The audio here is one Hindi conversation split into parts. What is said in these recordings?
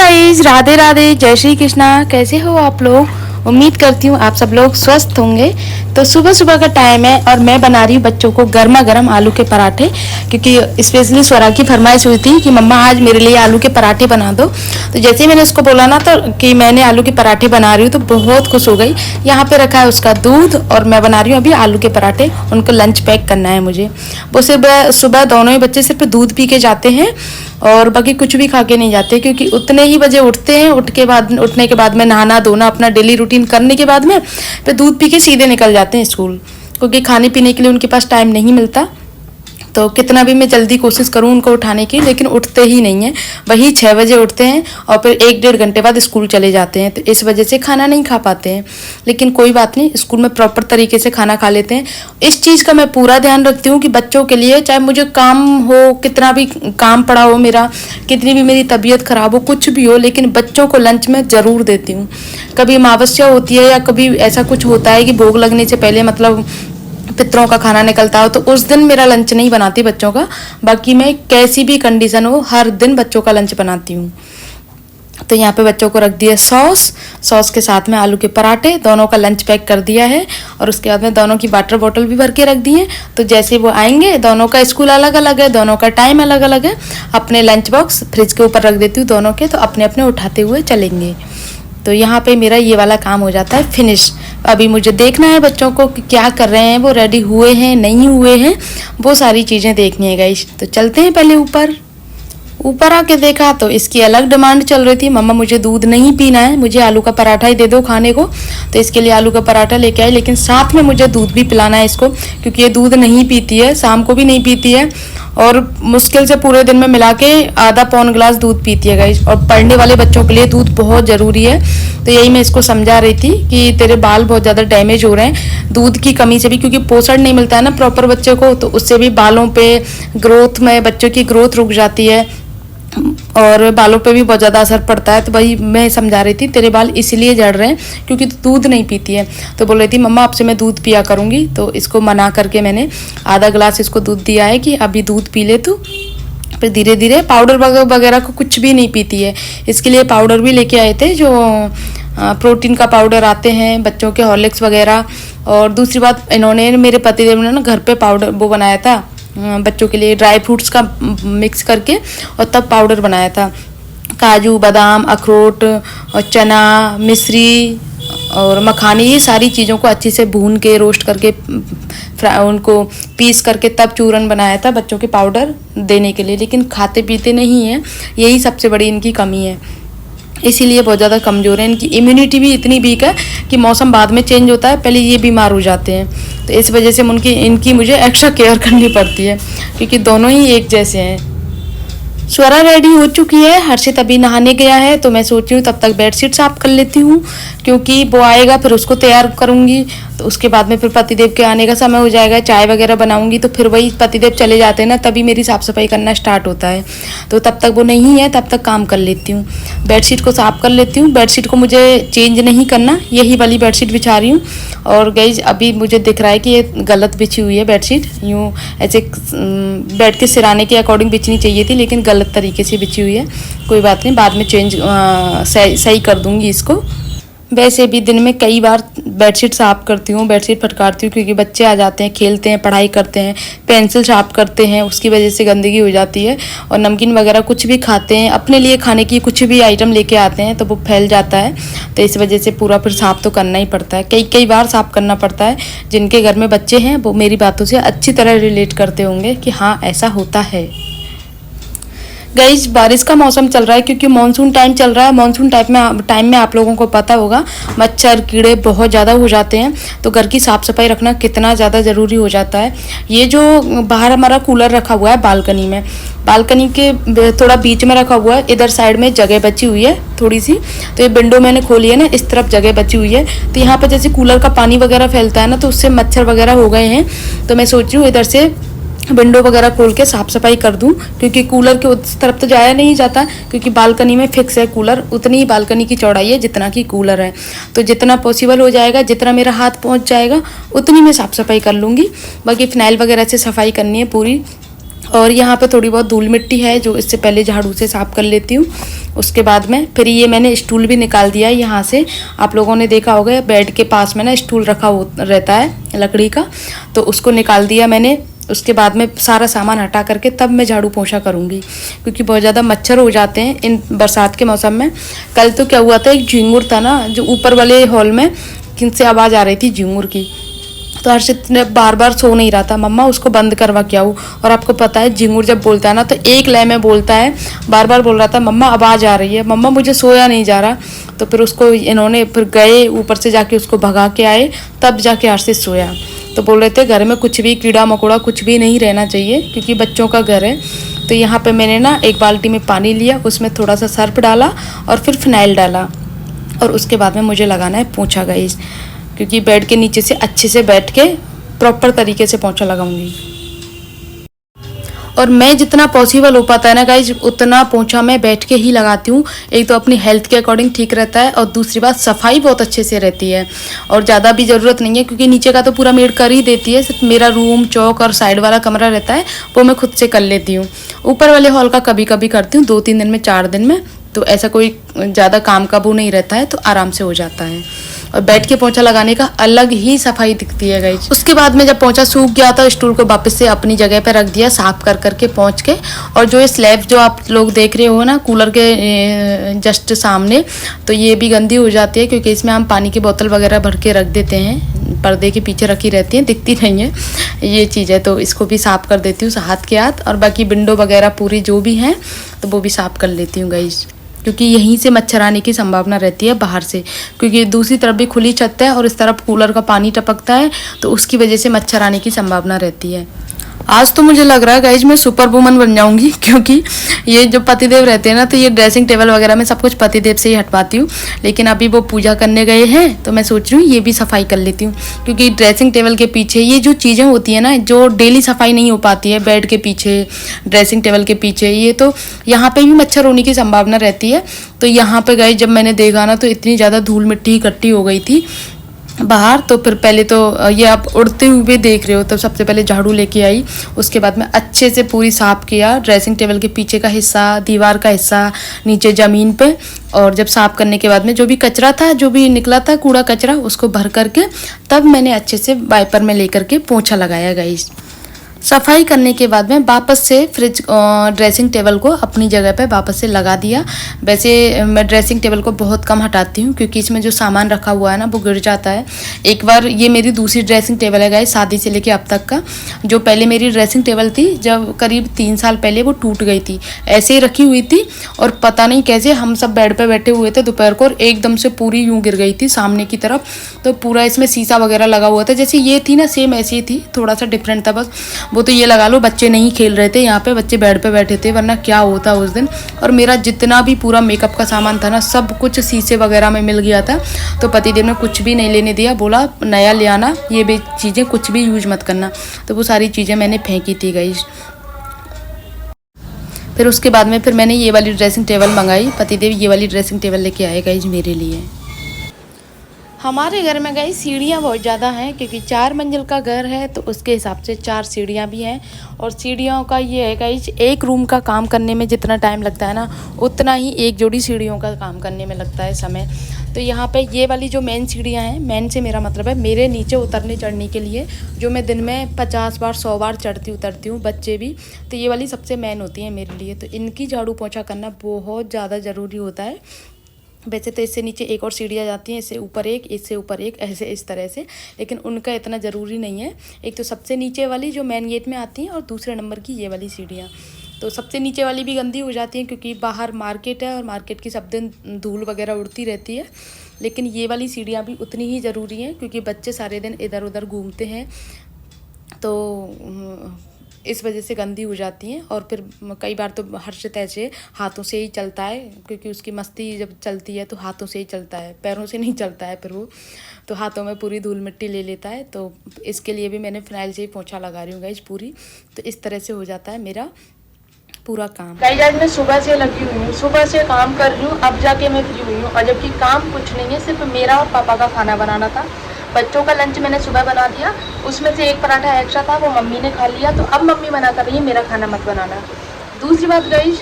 गाइस, राधे राधे, जय श्री कृष्णा। कैसे हो आप लोग? उम्मीद करती हूँ आप सब लोग स्वस्थ होंगे। तो सुबह सुबह का टाइम है और मैं बना रही हूँ बच्चों को गर्मा गर्म आलू के पराठे, क्योंकि स्पेशली स्वरा की फरमाइश हुई थी कि मम्मा आज मेरे लिए आलू के पराठे बना दो। तो जैसे ही मैंने उसको बोला ना तो कि मैंने आलू के पराठे बना रही हूँ, तो बहुत खुश हो गई। यहाँ पे रखा है उसका दूध और मैं बना रही हूँ अभी आलू के पराठे। उनको लंच पैक करना है मुझे। वो सुबह सुबह दोनों ही बच्चे सिर्फ दूध पी के जाते हैं और बाकी कुछ भी खा के नहीं जाते, क्योंकि उतने ही बजे उठते हैं। उठने के बाद में नहाना धोना अपना डेली रूटीन करने के बाद में फिर दूध पी के सीधे निकल जाते हैं स्कूल, क्योंकि खाने पीने के लिए उनके पास टाइम नहीं मिलता। तो कितना भी मैं जल्दी कोशिश करूं उनको उठाने की, लेकिन उठते ही नहीं हैं। वही 6 बजे उठते हैं और फिर 1-1.5 घंटे बाद स्कूल चले जाते हैं। तो इस वजह से खाना नहीं खा पाते हैं, लेकिन कोई बात नहीं, स्कूल में प्रॉपर तरीके से खाना खा लेते हैं। इस चीज़ का मैं पूरा ध्यान रखती हूँ कि बच्चों के लिए, चाहे मुझे काम हो, कितना भी काम पड़ा हो मेरा, कितनी भी मेरी तबीयत खराब हो, कुछ भी हो, लेकिन बच्चों को लंच में ज़रूर देती हूँ। कभी अमावस्या होती है या कभी ऐसा कुछ होता है कि भोग लगने से पहले, मतलब पितरों का खाना निकलता हो, तो उस दिन मेरा लंच नहीं बनाती बच्चों का। बाकी मैं कैसी भी कंडीशन हो हर दिन बच्चों का लंच बनाती हूँ। तो यहाँ पे बच्चों को रख दिया सॉस के साथ में आलू के पराठे, दोनों का लंच पैक कर दिया है। और उसके बाद में दोनों की वाटर बॉटल भी भर के रख दी है। तो जैसे वो आएंगे, दोनों का स्कूल अलग अलग है, दोनों का टाइम अलग अलग है, अपने लंच बॉक्स फ्रिज के ऊपर रख देती हूँ दोनों के, तो अपने अपने उठाते हुए चलेंगे। तो यहाँ पे मेरा ये वाला काम हो जाता है फिनिश। अभी मुझे देखना है बच्चों को कि क्या कर रहे हैं, वो रेडी हुए हैं नहीं हुए हैं, वो सारी चीज़ें देखनी है गाइस। तो चलते हैं पहले ऊपर आके देखा तो इसकी अलग डिमांड चल रही थी, मम्मा मुझे दूध नहीं पीना है, मुझे आलू का पराठा ही दे दो खाने को। तो इसके लिए आलू का पराठा लेके आई, लेकिन साथ में मुझे दूध भी पिलाना है इसको, क्योंकि ये दूध नहीं पीती है, शाम को भी नहीं पीती है, और मुश्किल से पूरे दिन में मिला के आधा पौन गिलास दूध पीती है गाइस। और पढ़ने वाले बच्चों के लिए दूध बहुत ज़रूरी है। तो यही मैं इसको समझा रही थी कि तेरे बाल बहुत ज़्यादा डैमेज हो रहे हैं दूध की कमी से भी, क्योंकि पोषण नहीं मिलता है ना प्रॉपर बच्चे को, तो उससे भी बालों पे ग्रोथ में, बच्चों की ग्रोथ रुक जाती है और बालों पे भी बहुत ज़्यादा असर पड़ता है। तो वही मैं समझा रही थी, तेरे बाल इसलिए झड़ रहे हैं क्योंकि तू दूध नहीं पीती है। तो बोल रही थी मम्मा आपसे मैं दूध पिया करूँगी। तो इसको मना करके मैंने आधा गिलास इसको दूध दिया है कि अभी दूध पी ले तू। फिर धीरे धीरे पाउडर वगैरह को कुछ भी नहीं पीती है। इसके लिए पाउडर भी लेके आए थे, जो प्रोटीन का पाउडर आते हैं बच्चों के, हॉर्लिक्स वगैरह। और दूसरी बात, इन्होंने, मेरे पतिदेव ने ना घर पे पाउडर वो बनाया था बच्चों के लिए, ड्राई फ्रूट्स का मिक्स करके, और तब पाउडर बनाया था। काजू, बादाम, अखरोट और चना, मिश्री और मखानी, ये सारी चीज़ों को अच्छे से भून के, रोस्ट करके, उनको पीस करके तब चूरन बनाया था बच्चों के पाउडर देने के लिए। लेकिन खाते पीते नहीं हैं, यही सबसे बड़ी इनकी कमी है, इसीलिए बहुत ज़्यादा कमज़ोर है। इनकी इम्यूनिटी भी इतनी वीक है कि मौसम बाद में चेंज होता है, पहले ये बीमार हो जाते हैं। तो इस वजह से इनकी मुझे एक्स्ट्रा केयर करनी पड़ती है, क्योंकि दोनों ही एक जैसे हैं। स्वरा रेडी हो चुकी है, हर्षित अभी नहाने गया है, तो मैं सोच रही हूँ तब तक बेडशीट साफ कर लेती हूँ, क्योंकि वो आएगा फिर उसको तैयार करूँगी। तो उसके बाद में फिर पतिदेव के आने का समय हो जाएगा, चाय वगैरह बनाऊँगी, तो फिर वही पतिदेव चले जाते हैं ना, तभी मेरी साफ़ सफाई करना स्टार्ट होता है। तो तब तक वो नहीं है, तब तक काम कर लेती हूँ, बेडशीट को साफ़ कर लेती हूँ। बेडशीट को मुझे चेंज नहीं करना, यही वाली बेडशीट बिछा रही हूँ। और गाइस अभी मुझे दिख रहा है कि ये गलत बिछी हुई है बेडशीट, यूँ ऐसे बेड के सिराने के अकॉर्डिंग बिछनी चाहिए थी, लेकिन गलत तरीके से बिछी हुई है। कोई बात नहीं, बाद में सही कर दूँगी इसको। वैसे भी दिन में कई बार बेडशीट साफ़ करती हूँ, बेडशीट फटकारती हूँ, क्योंकि बच्चे आ जाते हैं, खेलते हैं, पढ़ाई करते हैं, पेंसिल शार्प करते हैं, उसकी वजह से गंदगी हो जाती है। और नमकीन वगैरह कुछ भी खाते हैं, अपने लिए खाने की कुछ भी आइटम लेके आते हैं, तो वो फैल जाता है। तो इस वजह से पूरा फिर साफ़ तो करना ही पड़ता है, कई बार साफ़ करना पड़ता है। जिनके घर में बच्चे हैं वो मेरी बातों से अच्छी तरह रिलेट करते होंगे कि हाँ ऐसा होता है। गाइस बारिश का मौसम चल रहा है, क्योंकि मानसून टाइम चल रहा है। मानसून टाइम में आप लोगों को पता होगा मच्छर कीड़े बहुत ज़्यादा हो जाते हैं, तो घर की साफ़ सफाई रखना कितना ज़्यादा ज़रूरी हो जाता है। ये जो बाहर हमारा कूलर रखा हुआ है बालकनी में, बालकनी के थोड़ा बीच में रखा हुआ है, इधर साइड में जगह बची हुई है थोड़ी सी, तो ये विंडो मैंने खोली है ना, इस तरफ जगह बची हुई है। तो यहाँ पर जैसे कूलर का पानी वगैरह फैलता है ना, तो उससे मच्छर वगैरह हो गए हैं। तो मैं सोच रही हूँ इधर से विंडो वगैरह खोल के साफ़ सफाई कर दूं, क्योंकि कूलर के उस तरफ तो जाया नहीं जाता, क्योंकि बालकनी में फिक्स है कूलर, उतनी ही बालकनी की चौड़ाई है जितना कि कूलर है। तो जितना पॉसिबल हो जाएगा, जितना मेरा हाथ पहुंच जाएगा, उतनी मैं साफ़ सफाई कर लूँगी। बाकी फिनाइल वगैरह से सफाई करनी है पूरी। और यहाँ पे थोड़ी बहुत धूल मिट्टी है जो इससे पहले झाड़ू से साफ़ कर लेती हूँ। उसके बाद में फिर ये मैंने स्टूल भी निकाल दिया यहाँ से। आप लोगों ने देखा होगा बेड के पास में ना स्टूल रखा रहता है लकड़ी का, तो उसको निकाल दिया मैंने। उसके बाद में सारा सामान हटा करके तब मैं झाड़ू पोंछा करूँगी, क्योंकि बहुत ज़्यादा मच्छर हो जाते हैं इन बरसात के मौसम में। कल तो क्या हुआ था, एक झिंगुर था ना जो ऊपर वाले हॉल में, किनसे आवाज़ आ रही थी झिंगुर की, तो हर्षित ने बार बार सो नहीं रहा था, मम्मा उसको बंद करवा के आओ। और आपको पता है झिंगुर जब बोलता है ना तो एक लय में बोलता है, बार बार बोल रहा था मम्मा आवाज़ आ रही है, मम्मा मुझे सोया नहीं जा रहा। तो फिर उसको इन्होंने फिर गए ऊपर से जाके उसको भगा के आए, तब जाके हर्षित सोया। तो बोल रहे थे घर में कुछ भी कीड़ा मकोड़ा कुछ भी नहीं रहना चाहिए, क्योंकि बच्चों का घर है। तो यहाँ पे मैंने ना एक बाल्टी में पानी लिया, उसमें थोड़ा सा सर्फ डाला और फिर फिनाइल डाला, और उसके बाद में मुझे लगाना है पोंछा गाइस, क्योंकि बेड के नीचे से अच्छे से बैठ के प्रॉपर तरीके से पोंछा लगाऊंगी। और मैं जितना पॉसिबल हो पाता है ना गाइज उतना पोंछा मैं बैठ के ही लगाती हूँ। एक तो अपनी हेल्थ के अकॉर्डिंग ठीक रहता है, और दूसरी बात सफाई बहुत अच्छे से रहती है, और ज़्यादा भी ज़रूरत नहीं है, क्योंकि नीचे का तो पूरा मेड कर ही देती है। सिर्फ मेरा रूम चौक और साइड वाला कमरा रहता है वो मैं खुद से कर लेती हूँ। ऊपर वाले हॉल का कभी कभी करती हूँ, 2-3 दिन में 4 दिन में, तो ऐसा कोई ज़्यादा काम का वो नहीं रहता है, तो आराम से हो जाता है। और बैठ के पोंछा लगाने का अलग ही सफाई दिखती है गाइज। उसके बाद में जब पोंछा सूख गया था, स्टूल को वापस से अपनी जगह पर रख दिया साफ कर करके पोंछ के। और जो ये स्लैब जो आप लोग देख रहे हो ना कूलर के जस्ट सामने, तो ये भी गंदी हो जाती है, क्योंकि इसमें हम पानी की बोतल वगैरह भर के रख देते हैं, पर्दे के पीछे रखी रहती हैं, दिखती नहीं है ये चीज़ है। तो इसको भी साफ़ कर देती हूँ हाथ के हाथ, और बाकी विंडो वगैरह पूरी जो भी हैं तो वो भी साफ़ कर लेती हूँ गाइज, क्योंकि यहीं से मच्छर आने की संभावना रहती है बाहर से, क्योंकि दूसरी तरफ भी खुली छत है और इस तरफ कूलर का पानी टपकता है, तो उसकी वजह से मच्छर आने की संभावना रहती है। आज तो मुझे लग रहा है गाइज मैं सुपर वुमन बन जाऊंगी, क्योंकि ये जो पतिदेव रहते हैं ना, तो ये ड्रेसिंग टेबल वगैरह में सब कुछ पतिदेव से ही हटवाती हूँ। लेकिन अभी वो पूजा करने गए हैं तो मैं सोच रही हूँ ये भी सफाई कर लेती हूँ, क्योंकि ड्रेसिंग टेबल के पीछे ये जो चीज़ें होती हैं ना, जो डेली सफाई नहीं हो पाती है, बेड के पीछे ड्रेसिंग टेबल के पीछे, ये तो यहाँ पर भी मच्छर होने की संभावना रहती है। तो यहाँ पर गाइज जब मैंने देखा ना तो इतनी ज़्यादा धूल मिट्टी इकट्ठी हो गई थी बाहर। तो फिर पहले तो ये आप उड़ते हुए देख रहे हो, तो सबसे पहले झाड़ू लेके आई, उसके बाद में अच्छे से पूरी साफ़ किया ड्रेसिंग टेबल के पीछे का हिस्सा, दीवार का हिस्सा, नीचे ज़मीन पे। और जब साफ़ करने के बाद में जो भी कचरा था, जो भी निकला था कूड़ा कचरा, उसको भर करके तब मैंने अच्छे से वाइपर में लेकर के पोंछा लगाया गाइस। सफाई करने के बाद में वापस से फ्रिज ड्रेसिंग टेबल को अपनी जगह पे वापस से लगा दिया। वैसे मैं ड्रेसिंग टेबल को बहुत कम हटाती हूँ, क्योंकि इसमें जो सामान रखा हुआ है ना वो गिर जाता है। एक बार ये मेरी दूसरी ड्रेसिंग टेबल है गाइस, शादी से लेके अब तक का। जो पहले मेरी ड्रेसिंग टेबल थी, जब करीब 3 साल पहले वो टूट गई थी, ऐसे ही रखी हुई थी, और पता नहीं कैसे हम सब बेड पर बैठे हुए थे दोपहर को, और एकदम से पूरी यूँ गिर गई थी सामने की तरफ। तो पूरा इसमें शीशा वगैरह लगा हुआ था, जैसे ये थी ना सेम ऐसी ही थी, थोड़ा सा डिफरेंट था बस। वो तो ये लगा लो बच्चे नहीं खेल रहे थे यहाँ पे, बच्चे बेड पे बैठे थे, वरना क्या होता उस दिन। और मेरा जितना भी पूरा मेकअप का सामान था ना, सब कुछ शीशे वगैरह में मिल गया था। तो पतिदेव ने कुछ भी नहीं लेने दिया, बोला नया ले आना, ये भी चीज़ें कुछ भी यूज मत करना। तो वो सारी चीज़ें मैंने फेंकी थी गाइस। फिर उसके बाद में फिर मैंने ये वाली ड्रेसिंग टेबल मंगाई, पतिदेव ये वाली ड्रेसिंग टेबल लेके आए गाइस मेरे लिए। हमारे घर में गई सीढ़ियाँ बहुत ज़्यादा हैं, क्योंकि 4 मंजिल का घर है, तो उसके हिसाब से 4 सीढ़ियाँ भी हैं। और सीढ़ियों का ये है गाइस, एक रूम का काम करने में जितना टाइम लगता है ना, उतना ही एक जोड़ी सीढ़ियों का काम करने में लगता है समय। तो यहाँ पे ये वाली जो मेन सीढ़ियाँ हैं, मेन से मेरा मतलब है मेरे नीचे उतरने चढ़ने के लिए, जो मैं दिन में 50 बार 100 बार चढ़ती उतरती हूँ, बच्चे भी, तो ये वाली सबसे मेन होती है मेरे लिए। तो इनकी झाड़ू पोंछा करना बहुत ज़्यादा ज़रूरी होता है। वैसे तो इससे नीचे एक और सीढ़ियाँ जाती हैं, इससे ऊपर एक, इससे ऊपर एक, ऐसे इस तरह से, लेकिन उनका इतना ज़रूरी नहीं है। एक तो सबसे नीचे वाली जो मेन गेट में आती हैं, और दूसरे नंबर की ये वाली सीढ़ियाँ। तो सबसे नीचे वाली भी गंदी हो जाती हैं, क्योंकि बाहर मार्केट है और मार्केट की सब दिन धूल वगैरह उड़ती रहती है। लेकिन ये वाली सीढ़ियाँ भी उतनी ही ज़रूरी हैं, क्योंकि बच्चे सारे दिन इधर उधर घूमते हैं, तो इस वजह से गंदी हो जाती हैं। और फिर कई बार तो हर्षित ऐसे हाथों से ही चलता है, क्योंकि उसकी मस्ती जब चलती है तो हाथों से ही चलता है, पैरों से नहीं चलता है। फिर वो तो हाथों में पूरी धूल मिट्टी ले लेता है। तो इसके लिए भी मैंने फिनाइल से ही पोंछा लगा रही हूँ गाइस पूरी। तो इस तरह से हो जाता है मेरा पूरा काम। गाइस आज मैं सुबह से लगी हुई हूँ, सुबह से काम कर रही हूँ, अब जाके मैं फ्री हुई हूँ। और जबकि काम कुछ नहीं है, सिर्फ मेरा और पापा का खाना बनाना था। बच्चों का लंच मैंने सुबह बना दिया, उसमें से एक पराठा एक्स्ट्रा था, वो मम्मी ने खा लिया। तो अब मम्मी मना कर रही है मेरा खाना मत बनाना। दूसरी बात गाइस,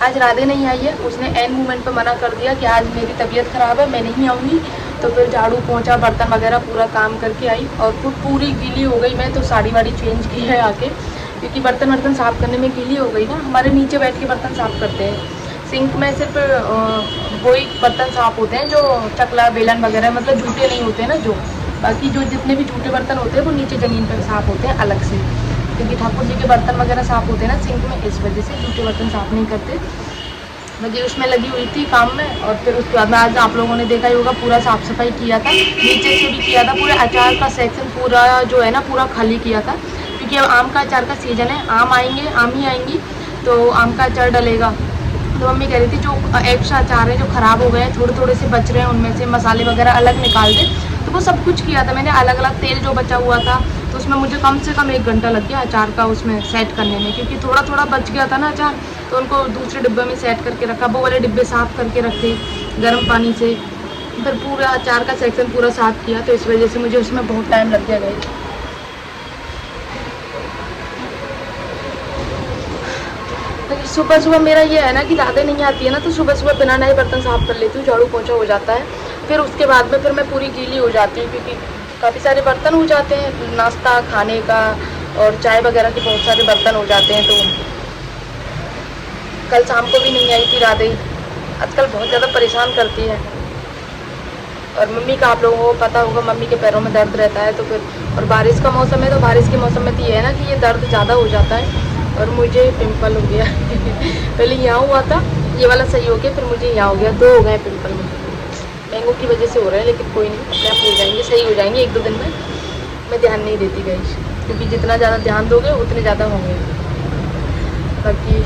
आज राधे नहीं आई है, उसने एन मोमेंट पे मना कर दिया कि आज मेरी तबीयत ख़राब है, मैं नहीं आऊँगी। तो फिर झाड़ू पोंछा बर्तन वगैरह पूरा काम करके आई और फिर पूरी गीली हो गई। मैं तो साड़ी वाड़ी चेंज की है आके, क्योंकि बर्तन वर्तन साफ़ करने में गीली हो गई ना। हमारे नीचे बैठ के बर्तन साफ़ करते हैं, सिंक में सिर्फ वही बर्तन साफ़ होते हैं जो चकला बेलन वगैरह, मतलब जूठे नहीं होते हैं ना, जो बाकी जो जितने भी जूठे बर्तन होते हैं वो नीचे ज़मीन पर साफ़ होते हैं अलग से, क्योंकि ठाकुर जी के बर्तन वगैरह साफ़ होते हैं ना सिंक में, इस वजह से जूठे बर्तन साफ़ नहीं करते। मुझे उसमें लगी हुई थी काम में, और फिर उसके बाद में आज आप लोगों ने देखा ही होगा पूरा साफ़ सफाई किया था, नीचे से भी किया था, पूरे अचार का सेक्शन पूरा जो है ना पूरा खाली किया था, क्योंकि अब आम का अचार का सीज़न है, आम आएंगे, आम ही आएंगी तो आम का अचार डलेगा। तो मम्मी कह रही थी जो एक्स्ट्रा अचार है जो ख़राब हो गए हैं, थोड़े थोड़े से बच रहे हैं, उनमें से मसाले वगैरह अलग निकाल दे। तो वो सब कुछ किया था मैंने, अलग अलग तेल जो बचा हुआ था, तो उसमें मुझे कम से कम 1 घंटा लग गया अचार का उसमें सेट करने में, क्योंकि थोड़ा थोड़ा बच गया था ना अचार, तो उनको दूसरे डिब्बे में सेट करके रखा, वो वाले डिब्बे साफ़ करके रखे गर्म पानी से, फिर पूरा अचार का सेक्शन पूरा साफ़ किया। तो इस वजह से मुझे उसमें बहुत टाइम लग गया गाइस। सुबह सुबह मेरा ये है ना कि राधे नहीं आती है ना, तो सुबह सुबह बिना नए बर्तन साफ़ कर लेती हूँ, झाड़ू पोंछा हो जाता है, फिर उसके बाद में फिर मैं पूरी गीली हो जाती हूँ, क्योंकि काफ़ी सारे बर्तन हो जाते हैं, नाश्ता खाने का और चाय वगैरह के बहुत सारे बर्तन हो जाते हैं। तो कल शाम को भी नहीं आई थी राधे, आजकल बहुत ज़्यादा परेशान करती है। और मम्मी का आप लोगों को पता होगा, मम्मी के पैरों में दर्द रहता है, तो फिर और बारिश का मौसम है, तो बारिश के मौसम में तो ये है ना कि ये दर्द ज़्यादा हो जाता है। और मुझे पिंपल हो गया पहले यहाँ हुआ था, ये वाला सही हो गया, फिर मुझे यहाँ हो गया, 2 हो गए पिंपल मुझे, मैंगो की वजह से हो रहा है, लेकिन कोई नहीं, अपने आप हो जाएंगे, सही हो जाएंगे 1-2 दिन में। मैं ध्यान नहीं देती गाइस, क्योंकि जितना ज़्यादा ध्यान दोगे उतने ज़्यादा होंगे। बाकी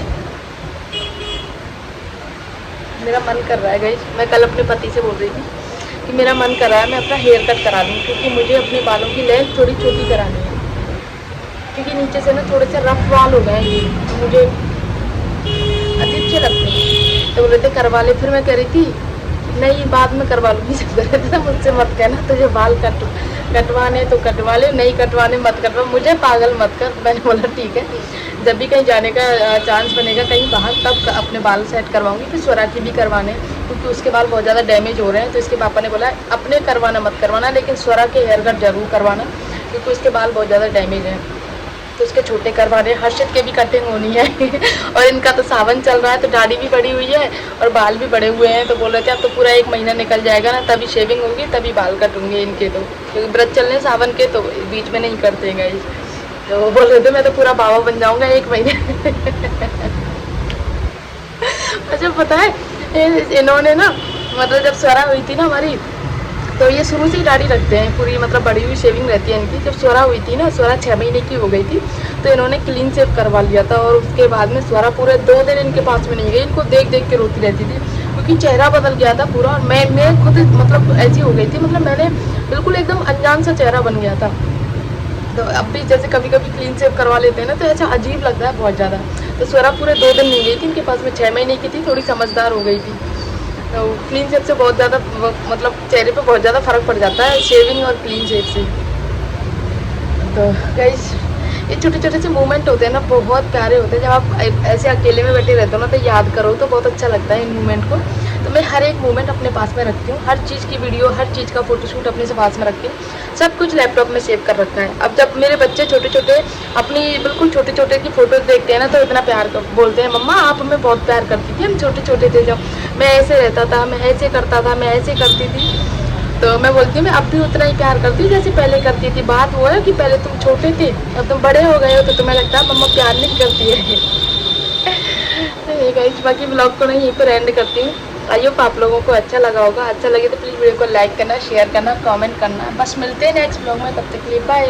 मेरा मन कर रहा है गाइस, मैं कल अपने पति से बोल रही थी कि मेरा मन कर रहा है मैं अपना हेयर कट करा लूँ, क्योंकि मुझे अपने बालों की लेंथ थोड़ी छोटी करानी है, क्योंकि नीचे से ना थोड़े से रफ बाल हो गए हैं, तो मुझे अजीब से लगते हैं। तो बोल रहे थे करवा ले, फिर मैं कह रही थी नहीं बाद में करवा लूँगी, सब कह रहे थे मुझसे मत कहना, तुझे बाल कटवाने तो कटवा ले, नहीं कटवाने मत कटवा, मुझे पागल मत कर। मैंने बोला ठीक है, जब भी कहीं जाने का चांस बनेगा कहीं बाहर, तब अपने बाल सेट करवाऊंगी। फिर स्वरा के भी करवाने, क्योंकि उसके बाल बहुत ज़्यादा डैमेज हो रहे हैं, तो इसके पापा ने बोला अपने करवाना मत करवाना, लेकिन स्वरा के हेयर कट जरूर करवाना, क्योंकि उसके बाल बहुत ज़्यादा डैमेज हैं, तो उसके छोटे करवाने। हर्षित के भी कटिंग होनी है और इनका तो सावन चल रहा है, तो दाढ़ी भी बड़ी हुई है और बाल भी बड़े हुए हैं, तो बोल रहे थे अब तो पूरा 1 महीना निकल जाएगा ना, तभी शेविंग होगी, तभी बाल कटूंगे इनके, तो क्योंकि व्रत चलने सावन के, तो बीच में नहीं करते हैं गाइस। तो वो बोल रहे थे मैं तो पूरा बाबा बन जाऊंगा 1 महीने अच्छा पता है इन्होंने ना, मतलब जब स्वरा हुई थी ना हमारी, तो ये शुरू से ही दाढ़ी रखते हैं पूरी, मतलब बड़ी हुई शेविंग रहती है इनकी। जब स्वरा हुई थी ना, स्वरा 6 महीने की हो गई थी, तो इन्होंने क्लीन शेव करवा लिया था, और उसके बाद में स्वरा पूरे 2 दिन इनके पास में नहीं गई, इनको देख देख के रोती रहती थी, क्योंकि चेहरा बदल गया था पूरा। और मैं खुद मतलब ऐसी हो गई थी, मतलब मैंने बिल्कुल एकदम अनजान सा चेहरा बन गया था। तो अब भी जैसे कभी कभी क्लीन शेव करवा लेते हैं ना, तो ऐसा अजीब लगता है बहुत ज़्यादा। तो स्वरा पूरे 2 दिन नहीं गई थी इनके पास में, 6 महीने की थी, थोड़ी समझदार हो गई थी। तो क्लीन शेव से बहुत ज़्यादा मतलब चेहरे पे बहुत ज़्यादा फ़र्क पड़ जाता है, शेविंग और क्लीन शेव से। तो गाइस ये छोटे छोटे से मूवमेंट होते हैं ना, बहुत प्यारे होते हैं। जब आप ऐसे अकेले में बैठे रहते हो ना, तो याद करो तो बहुत अच्छा लगता है इन मूवमेंट को। तो मैं हर एक मूवमेंट अपने पास में रखती हूँ, हर चीज़ की वीडियो, हर चीज़ का फोटोशूट अपने से पास में रखती हूँ, सब कुछ लैपटॉप में सेव कर रखा है। अब जब मेरे बच्चे छोटे छोटे अपनी बिल्कुल छोटे छोटे की फ़ोटोज़ देखते हैं ना, तो इतना प्यार बोलते हैं मम्मा आप हमें बहुत प्यार करती थी, हम छोटे छोटे थे जब, मैं ऐसे रहता था, मैं ऐसे करता था, मैं ऐसे करती थी। तो मैं बोलती हूँ मैं अब भी उतना ही प्यार करती हूँ जैसे पहले करती थी। बात वो है कि पहले तुम छोटे थे, अब तुम बड़े हो गए हो, तो तुम्हें लगता है मम्मा प्यार नहीं करती है गाइस बाकी ब्लॉग को नहीं यहीं पर एंड करती हूँ। आई होप आप लोगों को अच्छा लगा होगा। अच्छा लगे तो प्लीज़ वीडियो को लाइक करना, शेयर करना, कमेंट करना। बस मिलते हैं नेक्स्ट ब्लॉग में, तब तक के लिए बाय।